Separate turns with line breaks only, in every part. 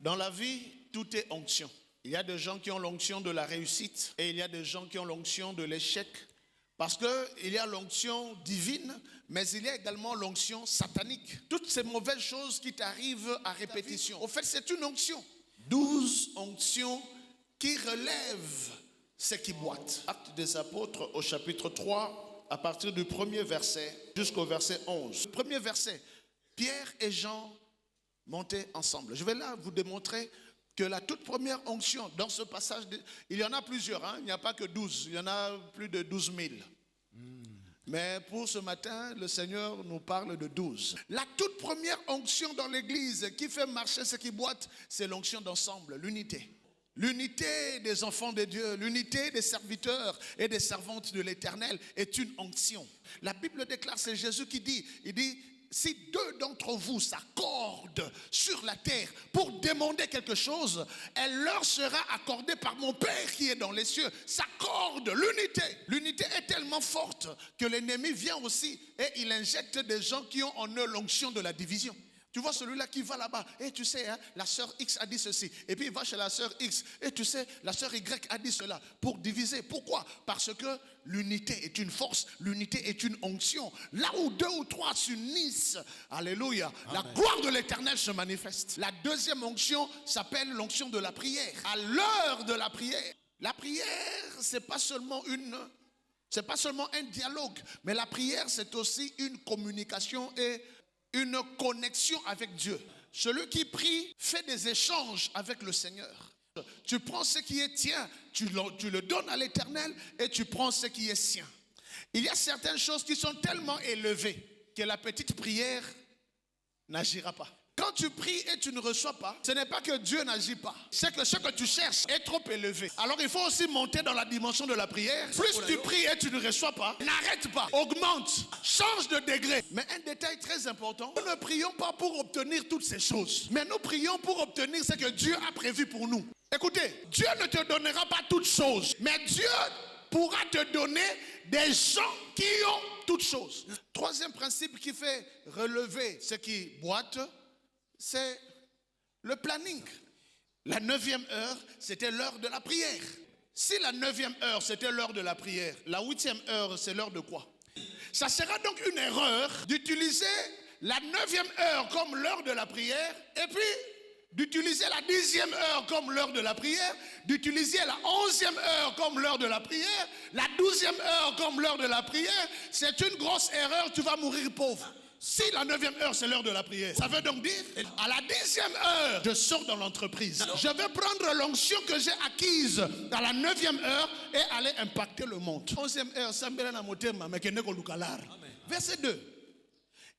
Dans la vie, tout est onction. Il y a des gens qui ont l'onction de la réussite et il y a des gens qui ont l'onction de l'échec. Parce qu'il y a l'onction divine, mais il y a également l'onction satanique. Toutes ces mauvaises choses qui t'arrivent à répétition. Au fait, c'est une onction. 12 onctions qui relèvent ce qui boite. Actes des apôtres au chapitre 3, à partir du premier verset jusqu'au verset 11. Le premier verset, Pierre et Jean montaient ensemble. Je vais là vous démontrer que la toute première onction dans ce passage, il y en a plusieurs, hein? Il n'y a pas que 12, il y en a plus de 12 000. Mais pour ce matin, le Seigneur nous parle de 12. La toute première onction dans l'église qui fait marcher ce qui boite, c'est l'onction d'ensemble, l'unité. L'unité des enfants de Dieu, l'unité des serviteurs et des servantes de l'Éternel est une onction. La Bible déclare, c'est Jésus qui dit, il dit, si deux d'entre vous s'accordent sur la terre pour demander quelque chose, elle leur sera accordée par mon Père qui est dans les cieux. S'accorde, l'unité. L'unité est tellement forte que l'ennemi vient aussi et il injecte des gens qui ont en eux l'onction de la division. Tu vois celui-là qui va là-bas, et tu sais, hein, la sœur X a dit ceci, et puis il va chez la sœur X, et tu sais, la sœur Y a dit cela, pour diviser. Pourquoi? Parce que l'unité est une force, l'unité est une onction. Là où 2 ou 3 s'unissent, alléluia, la gloire de l'Éternel se manifeste. La deuxième onction s'appelle l'onction de la prière. À l'heure de la prière, c'est pas seulement un dialogue, mais la prière, c'est aussi une communication et une connexion avec Dieu. Celui qui prie fait des échanges avec le Seigneur. Tu prends ce qui est tien, tu le donnes à l'Éternel et tu prends ce qui est sien. Il y a certaines choses qui sont tellement élevées que la petite prière n'agira pas. Quand tu pries et tu ne reçois pas, ce n'est pas que Dieu n'agit pas. C'est que ce que tu cherches est trop élevé. Alors il faut aussi monter dans la dimension de la prière. Plus tu pries et tu ne reçois pas, n'arrête pas, augmente, change de degré. Mais un détail très important, nous ne prions pas pour obtenir toutes ces choses. Mais nous prions pour obtenir ce que Dieu a prévu pour nous. Écoutez, Dieu ne te donnera pas toutes choses. Mais Dieu pourra te donner des gens qui ont toutes choses. Troisième principe qui fait relever ce qui boite, c'est le planning. La 9e heure, c'était l'heure de la prière. Si la 9e heure, c'était l'heure de la prière, la 8e heure, c'est l'heure de quoi? Ça sera donc une erreur d'utiliser la 9e heure comme l'heure de la prière et puis d'utiliser la 10e heure comme l'heure de la prière, d'utiliser la 11e heure comme l'heure de la prière, la 12e heure comme l'heure de la prière. C'est une grosse erreur, tu vas mourir pauvre. Si la 9e heure c'est l'heure de la prière, ça veut donc dire à la 10e heure je sors dans l'entreprise. Je vais prendre l'onction que j'ai acquise à la 9e heure et aller impacter le monde. 11e heure, verset 2.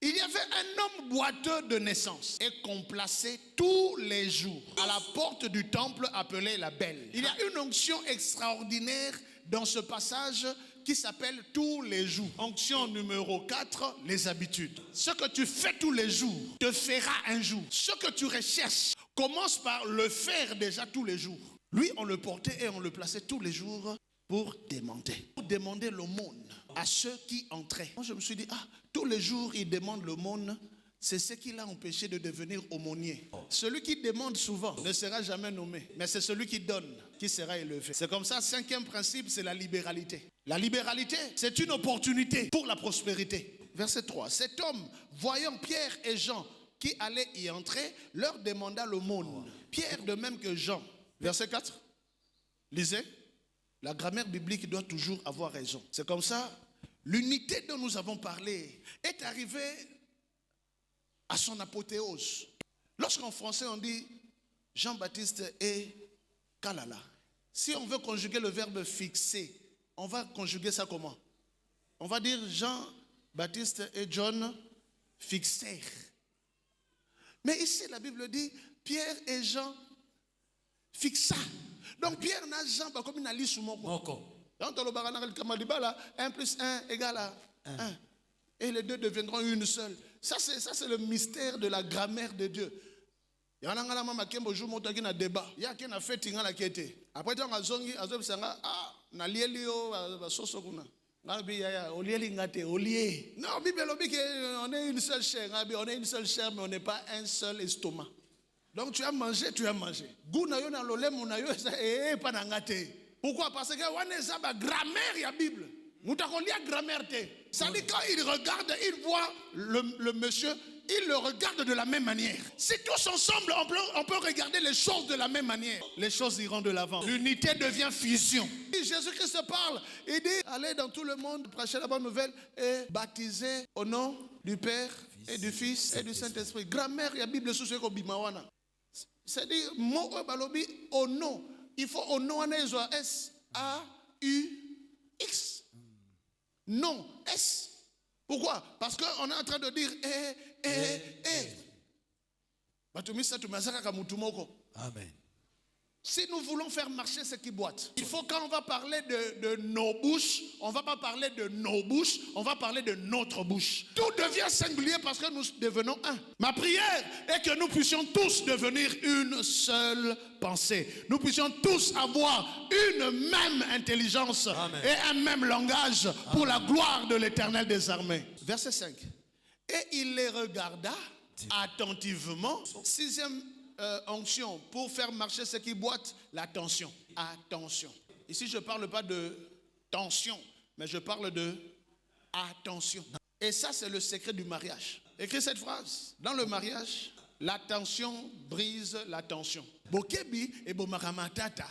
Il y avait un homme boiteux de naissance et qu'on plaçait tous les jours à la porte du temple appelé la Belle. Il y a une onction extraordinaire dans ce passage qui s'appelle tous les jours. Onction numéro 4, les habitudes. Ce que tu fais tous les jours te fera un jour. Ce que tu recherches, commence par le faire déjà tous les jours. Lui, on le portait et on le plaçait tous les jours pour demander l'aumône à ceux qui entraient. Moi, je me suis dit, tous les jours, il demande l'aumône. C'est ce qui l'a empêché de devenir aumônier. Celui qui demande souvent ne sera jamais nommé, mais c'est celui qui donne qui sera élevé. C'est comme ça, 5e principe, c'est la libéralité. La libéralité, c'est une opportunité pour la prospérité. Verset 3. Cet homme, voyant Pierre et Jean qui allaient y entrer, leur demanda l'aumône. Pierre de même que Jean. Verset 4. Lisez. La grammaire biblique doit toujours avoir raison. C'est comme ça, l'unité dont nous avons parlé est arrivée à son apothéose. Lorsqu'en français on dit Jean-Baptiste et Kalala, si on veut conjuguer le verbe fixer, on va conjuguer ça comment? On va dire Jean-Baptiste et John fixèrent. Mais ici la Bible dit Pierre et Jean fixa. Donc Pierre n'a Jean comme une alice ou moko. 1 plus 1 égale à 1. Et les deux deviendront une seule. Ça c'est le mystère de la grammaire de Dieu. Il y a un débat. Il y a un fait qui a été. Après, il y a un non, Bible on est une seule chair, mais on n'est pas un seul estomac. Donc tu as mangé, tu as mangé. Pourquoi? Parce que la grammaire, il y a Bible. Nous avons lu la grammaire. Ça dit quand il regarde, il voit le monsieur, il le regarde de la même manière. Si tous ensemble, on peut regarder les choses de la même manière, les choses iront de l'avant. L'unité devient fusion. Et Jésus-Christ parle, il dit, allez dans tout le monde, prêchez la bonne nouvelle et baptisez au nom du Père et du Fils et du Saint-Esprit. Grammaire, il y a Bible sous ce qu'on dit. C'est-à-dire, mot balobi au nom. Il faut au nom S-A-U-X. Non, S. Pourquoi? Parce qu'on est en train de dire Amen. Si nous voulons faire marcher ce qui boite, il faut quand on va parler de nos bouches, on ne va pas parler de nos bouches, on va parler de notre bouche. Tout devient singulier parce que nous devenons un. Ma prière est que nous puissions tous devenir une seule pensée. Nous puissions tous avoir une même intelligence. Amen. Et un même langage pour la gloire de l'Éternel des armées. Verset 5. Et il les regarda attentivement. Sixième onction, pour faire marcher ce qui boite, l'attention. Attention. Ici, je ne parle pas de tension, mais je parle de attention. Et ça, c'est le secret du mariage. Écris cette phrase. Dans le mariage, l'attention brise la tension. Bokebi et bomaramatata.